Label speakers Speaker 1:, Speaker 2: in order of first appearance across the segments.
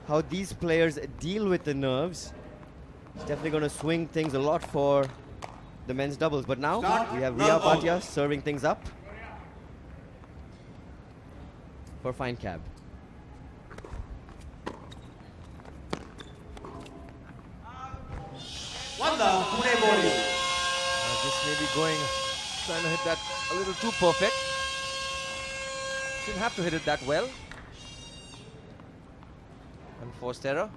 Speaker 1: how these players deal with the nerves. It's definitely going to swing things a lot for the men's doubles. But now we have Riya Bhatia serving things up for Finecab.
Speaker 2: Just maybe trying to hit that a little too perfect. Didn't have to hit it that well. Unforced error.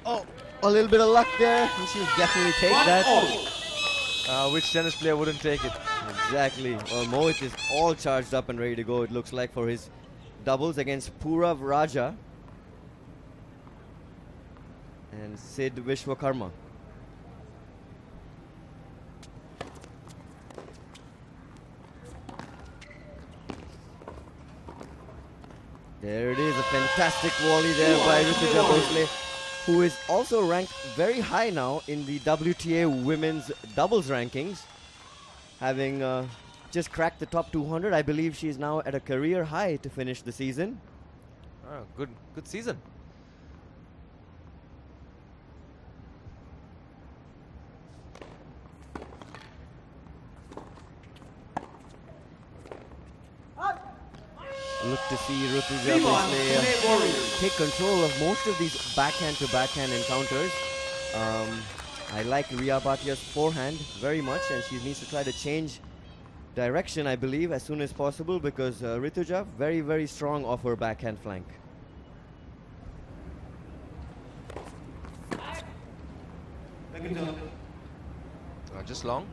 Speaker 1: Oh, a little bit of luck there. And she'll definitely take that.
Speaker 2: Which tennis player wouldn't take it?
Speaker 1: Exactly. Well, Mohit is all charged up and ready to go, it looks like, for his doubles against Purav Raja and Sid Vishwakarma. There it is, a fantastic volley there by Rituja Bhosle, who is also ranked very high now in the WTA women's doubles rankings, having just cracked the top 200. I believe she is now at a career high to finish the season.
Speaker 2: Oh, good season.
Speaker 1: Look to see Rituja Bhosle take control of most of these backhand-to-backhand encounters. I like Riya Bhatia's forehand very much, and she needs to try to change direction, I believe, as soon as possible, because Rituja very, very strong off her backhand flank.
Speaker 2: Just long.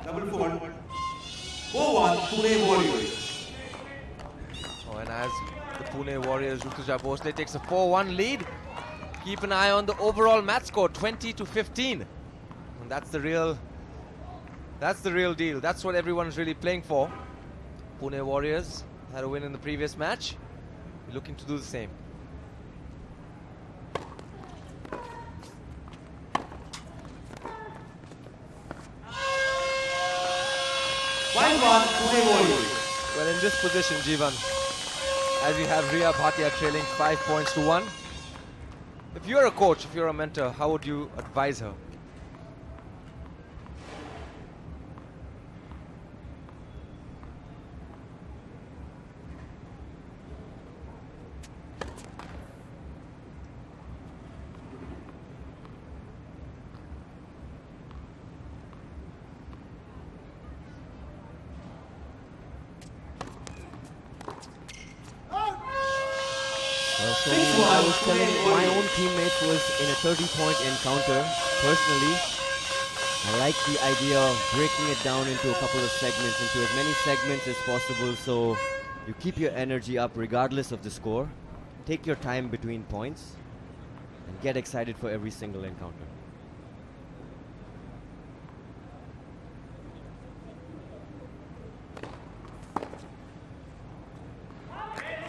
Speaker 3: Double 4-1 Pune Warriors.
Speaker 2: Oh, and as the Pune Warriors, Rituja Bhosle takes a 4-1 lead. Keep an eye on the overall match score, 20-15. And that's the real deal. That's what everyone's really playing for. Pune Warriors had a win in the previous match. We're looking to do the same. Well, in this position, Jeevan, as you have Riya Bhatia trailing 5 points to 1, if you're a coach, if you're a mentor, how would you advise her?
Speaker 1: So I was telling my own teammates was in a 30-point encounter. Personally, I like the idea of breaking it down into a couple of segments, into as many segments as possible, so you keep your energy up regardless of the score. Take your time between points and get excited for every single encounter.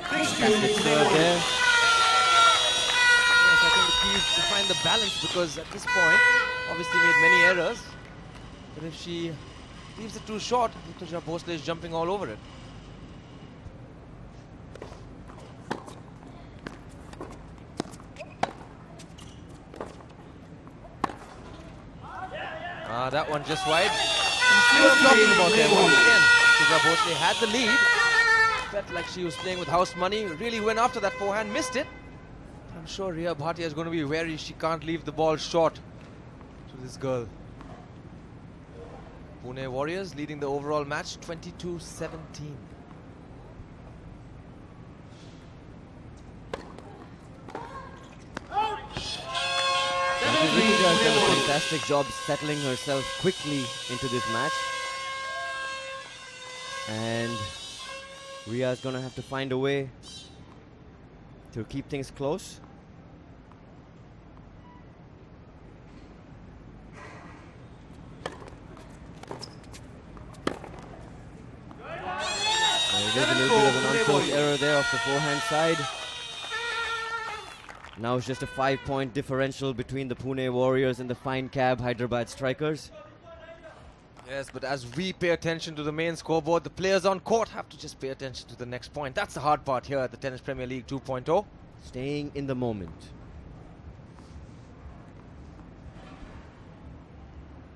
Speaker 1: Fantastic serve there.
Speaker 2: I think the key is to find the balance, because at this point, obviously made many errors. But if she leaves it too short, Rituja Bhosle is jumping all over it. That one just wide. See what I'm talking about there. Once again, Rituja Bhosle had the lead. Felt like she was playing with house money. Really went after that forehand, missed it. I'm sure Riya Bhatia is going to be wary. She can't leave the ball short to this girl. Pune Warriors leading the overall match 22-17.
Speaker 1: Rituja has done a fantastic job settling herself quickly into this match. And Riya is going to have to find a way to keep things close. There's a little bit of an unforced error there off the forehand side. Now it's just a 5-point differential between the Pune Warriors and the Finecab Hyderabad strikers.
Speaker 2: Yes, but as we pay attention to the main scoreboard, the players on court have to just pay attention to the next point. That's the hard part here at the Tennis Premier League 2.0.
Speaker 1: Staying in the moment.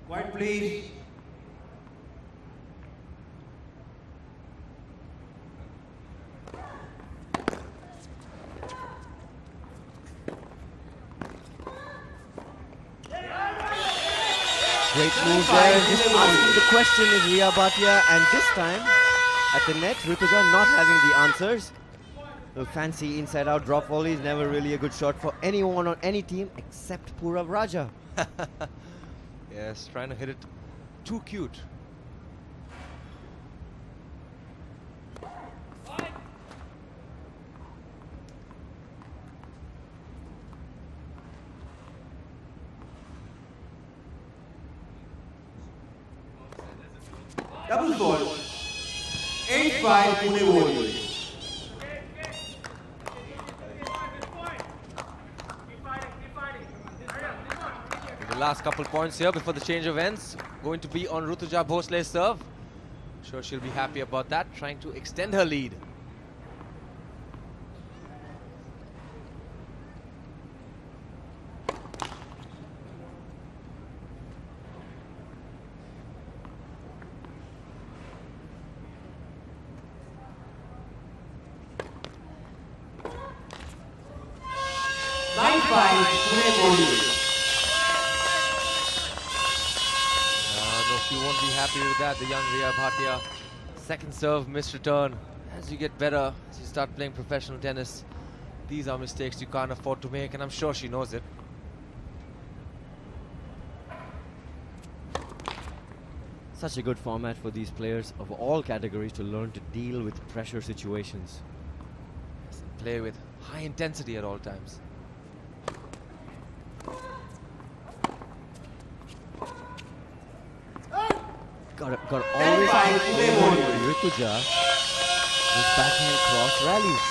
Speaker 3: Quiet, please.
Speaker 1: Great move there. Just asking the question is Riya Bhatia, and this time at the net, Rituja not having the answers. The fancy inside-out drop volley is never really a good shot for anyone on any team except Purav Raja.
Speaker 2: Yes, trying to hit it too cute.
Speaker 3: Double score. 8-5 Pune Warriors.
Speaker 2: The last couple points here before the change of ends going to be on Rutuja Bhosle's serve. Sure, she'll be happy about that, trying to extend her lead. No, she won't be happy with that, the young Riya Bhatia. Second serve, missed return. As you get better, as you start playing professional tennis, these are mistakes you can't afford to make, and I'm sure she knows it.
Speaker 1: Such a good format for these players of all categories to learn to deal with pressure situations.
Speaker 2: Play with high intensity at all times.
Speaker 1: Got always Rituja with backhand cross rallies.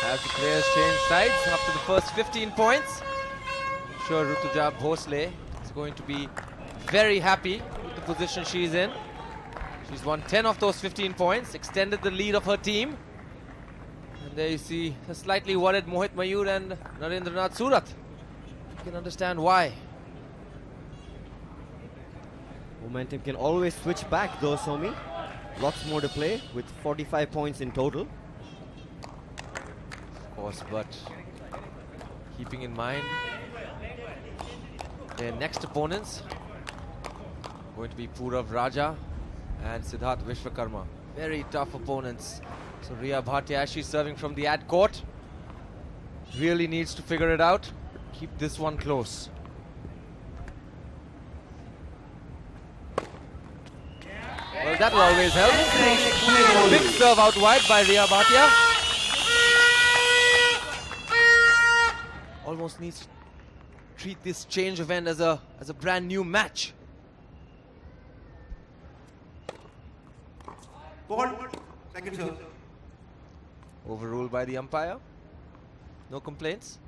Speaker 2: As the players change sides after the first 15 points, I'm sure Rutuja Bhosle is going to be very happy with the position she's in. She's won 10 of those 15 points, extended the lead of her team. And there you see a slightly worried Mohit Mayur and Narendranath Surat. You can understand why.
Speaker 1: Momentum can always switch back though, Somi. Lots more to play with 45 points in total.
Speaker 2: Of course, but keeping in mind their next opponents going to be Purav Raja and Siddharth Vishwakarma. Very tough opponents. So Riya Bhatia, as she's serving from the ad court, really needs to figure it out. Keep this one close. Well, that will always help. Big serve out wide by Riya Bhatia. Almost needs to treat this change of end as a brand new match.
Speaker 3: Ball. Second serve.
Speaker 2: Overruled by the umpire. No complaints.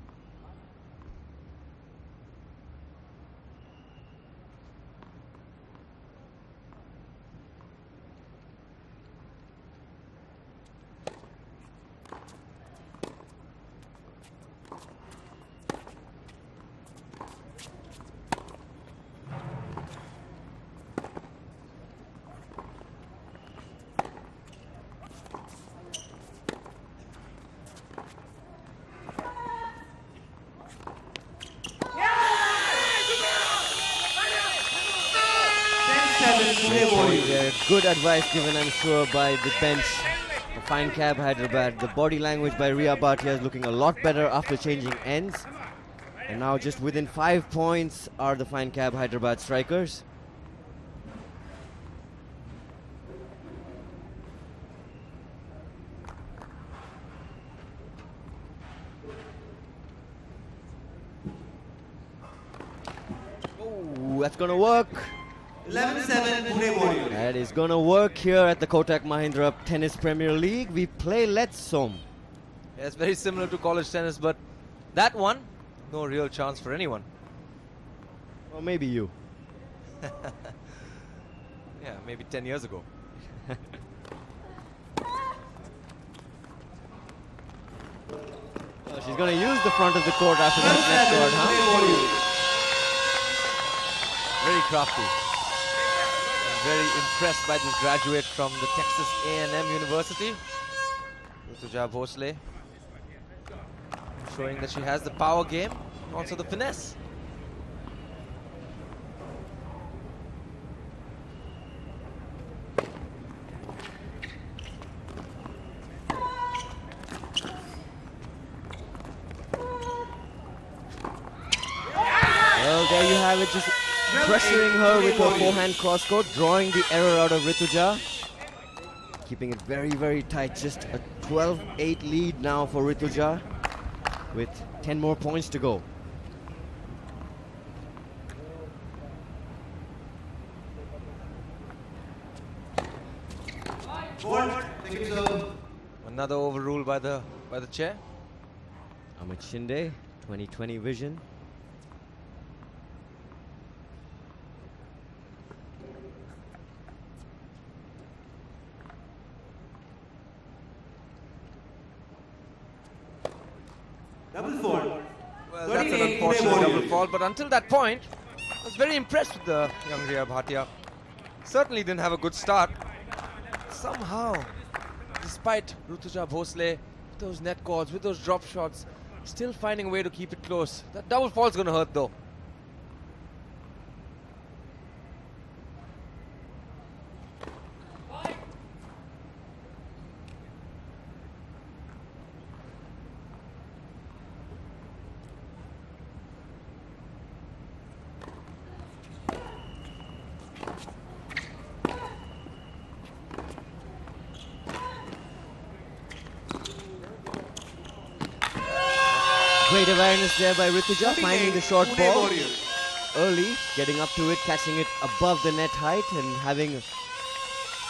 Speaker 1: Good advice given, I'm sure, by the bench of Finecab Hyderabad. The body language by Riya Bhatia is looking a lot better after changing ends. And now just within 5 points are the Finecab Hyderabad strikers. Oh, that's gonna work.
Speaker 3: 11-7 Pune Warriors.
Speaker 1: That is gonna work here at the Kotak Mahindra Tennis Premier League. We play Let's Som.
Speaker 2: Yeah, it's very similar to college tennis, but that one, no real chance for anyone.
Speaker 1: Or maybe you.
Speaker 2: Yeah, maybe 10 years ago.
Speaker 1: Well, she's gonna use the front of the court after that net shot, huh?
Speaker 2: Very crafty. I'm very impressed by this graduate from the Texas A&M University, Rutuja Bhosle, showing that she has the power game and also the finesse.
Speaker 1: Well, there you have it, just pressuring her with her forehand cross-court, drawing the error out of Rituja. Keeping it very, very tight, just a 12-8 lead now for Rituja, with 10 more points to go.
Speaker 3: Second serve.
Speaker 2: Another overrule by the chair.
Speaker 1: Amit Shinde, 2020 vision.
Speaker 3: Double fault.
Speaker 2: Well, that's an unfortunate double fault, but until that point, I was very impressed with the young Riya Bhatia. Certainly didn't have a good start. Somehow, despite Rutuja Bhosle, with those net calls, with those drop shots, still finding a way to keep it close. That double fault's going to hurt though.
Speaker 1: Great awareness there by Rituja, finding the short
Speaker 3: Pune
Speaker 1: ball
Speaker 3: Warriors.
Speaker 1: early, getting up to it, catching it above the net height, and having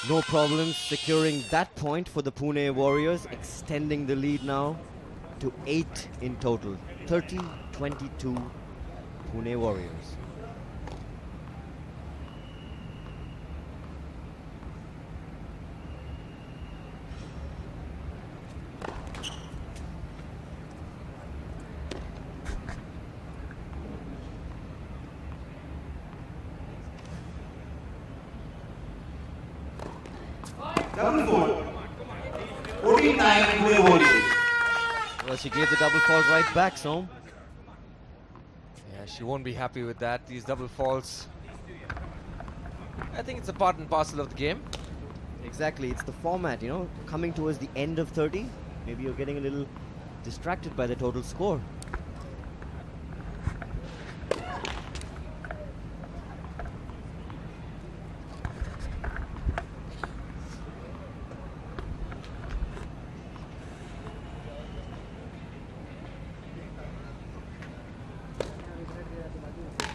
Speaker 1: no problems securing that point for the Pune Warriors, extending the lead now to 8 in total. 30-22 Pune Warriors.
Speaker 3: Double fault. 14-9 Pune Warriors.
Speaker 1: Well, she gave the double fault right back, Som.
Speaker 2: Yeah, she won't be happy with that. These double faults. I think it's a part and parcel of the game.
Speaker 1: Exactly, it's the format, you know, coming towards the end of 30. Maybe you're getting a little distracted by the total score.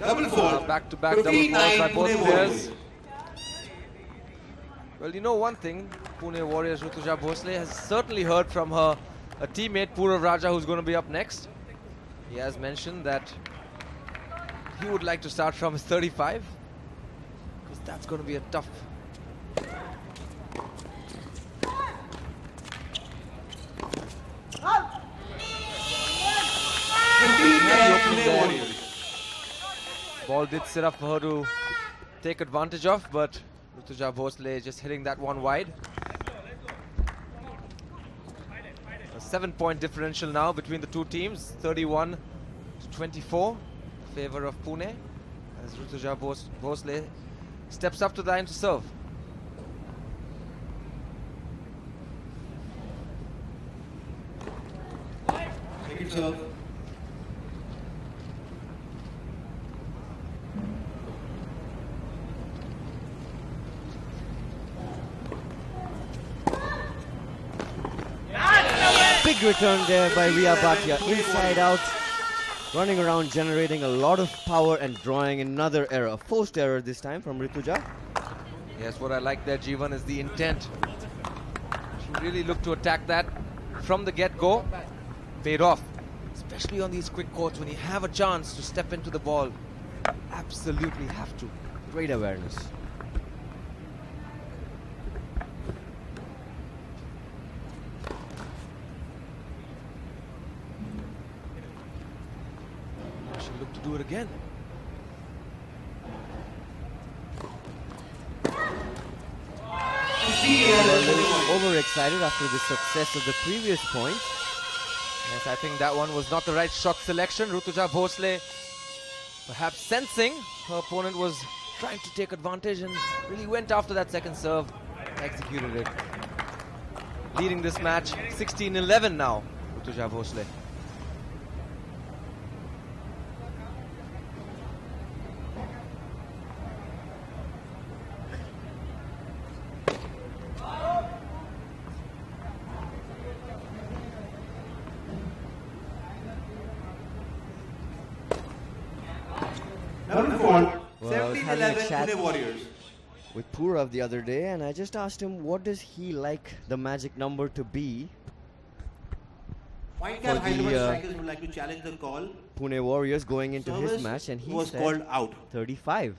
Speaker 3: Double fault.
Speaker 2: Back-to-back double
Speaker 3: 15-9
Speaker 2: faults by both
Speaker 3: Pune
Speaker 2: players.
Speaker 3: Warriors.
Speaker 2: Well, you know one thing, Pune Warriors Rutuja Bhosle has certainly heard from her a teammate Purav Raja, who's going to be up next. He has mentioned that he would like to start from his 35, because that's going to be a tough.
Speaker 3: Pune Warriors.
Speaker 2: Ball did sit up for her to take advantage of, but Rutuja Bhosle just hitting that one wide. A 7-point differential now between the two teams, 31-24 in favor of Pune, as Rutuja Bhosle steps up to the line to serve.
Speaker 3: Second serve.
Speaker 1: Big return there by Riya Bhatia, inside out, running around, generating a lot of power and drawing another error. A forced error this time from Rituja.
Speaker 2: Yes, what I like there, Jeevan, is the intent. She really looked to attack that from the get-go. Paid off. Especially on these quick courts, when you have a chance to step into the ball, absolutely have to.
Speaker 1: Great awareness.
Speaker 2: She looked to do it again.
Speaker 1: A little overexcited after the success of the previous point.
Speaker 2: Yes, I think that one was not the right shot selection. Rutuja Bhosle perhaps sensing her opponent was trying to take advantage and really went after that second serve, executed it. Leading this match 16-11 now, Rutuja Bhosle.
Speaker 3: Number 4,
Speaker 1: Well, I was having a
Speaker 3: 17-11
Speaker 1: chat
Speaker 3: Pune Warriors.
Speaker 1: with Purav the other day, and I just asked him what does he like the magic number to be.
Speaker 3: Finecab
Speaker 1: For the,
Speaker 3: Hyderabad strikers would like to challenge the call.
Speaker 1: Pune Warriors going into his
Speaker 3: Service
Speaker 1: match, and he
Speaker 3: was
Speaker 1: said
Speaker 3: called out.
Speaker 1: 35.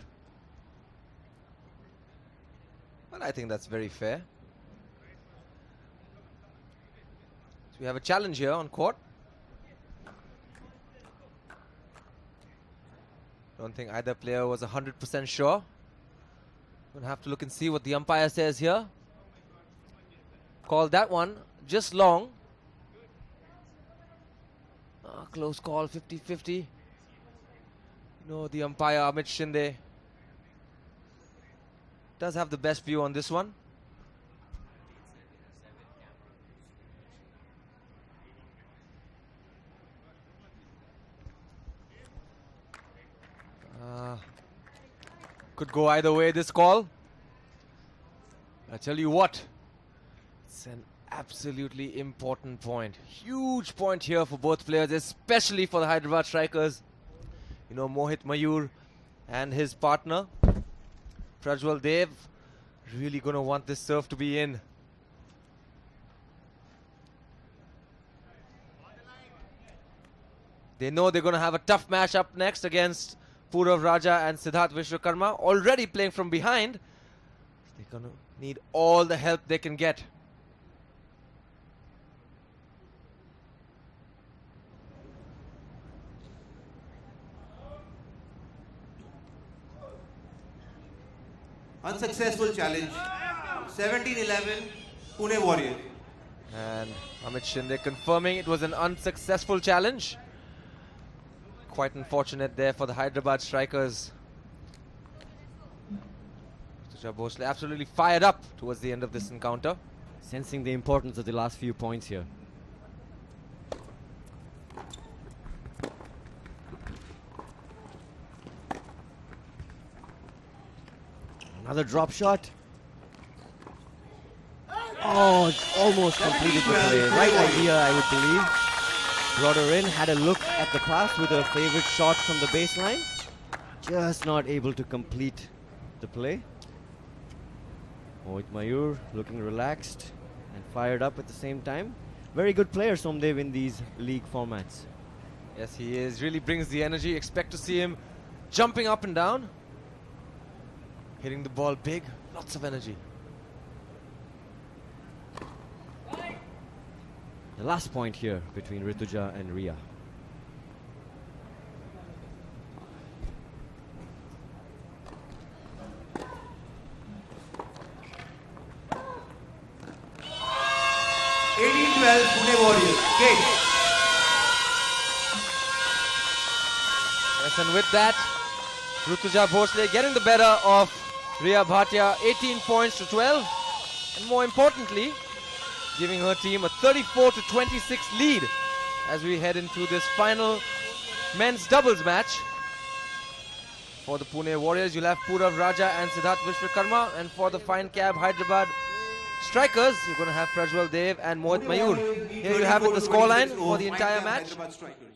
Speaker 2: Well, I think that's very fair. So we have a challenge here on court. Don't think either player was 100% sure. We'll have to look and see what the umpire says here. Called that one just long. Close call, 50-50. You know, the umpire Amit Shinde does have the best view on this one. Could go either way, this call. I tell you what, it's an absolutely important point. Huge point here for both players, especially for the Hyderabad strikers. You know, Mohit Mayur and his partner, Prajwal Dev, really going to want this serve to be in. They know they're going to have a tough match up next against Purav Raja and Siddharth Vishwakarma, already playing from behind. They're going to need all the help they can get.
Speaker 3: Unsuccessful challenge. 17-11 Pune Warriors.
Speaker 2: And Amit Shinde confirming it was an unsuccessful challenge. Quite unfortunate there for the Hyderabad strikers. Rutuja Bhosle absolutely fired up towards the end of this encounter.
Speaker 1: Sensing the importance of the last few points here. Another drop shot. Oh, it's almost completed the play. Right idea, I would believe. Brought her in, had a look at the pass with her favorite shot from the baseline. Just not able to complete the play. Mohit Mayur looking relaxed and fired up at the same time. Very good player, Somdev, in these league formats.
Speaker 2: Yes, he is. Really brings the energy. Expect to see him jumping up and down. Hitting the ball big. Lots of energy.
Speaker 1: The last point here between Rituja and Ria.
Speaker 3: Pune Warriors. Okay.
Speaker 2: Yes, and with that, Rutuja Bhosle getting the better of Ria Bhatia, 18 points to 12. And more importantly, giving her team a 34-26 lead as we head into this final men's doubles match. For the Pune Warriors, you'll have Purav Raja and Siddharth Vishwakarma. And for the Finecab Hyderabad strikers, you're going to have Prajwal Dev and Mohit Mayur. Here you have it, the scoreline for the entire match.
Speaker 3: Hyderabad strikers.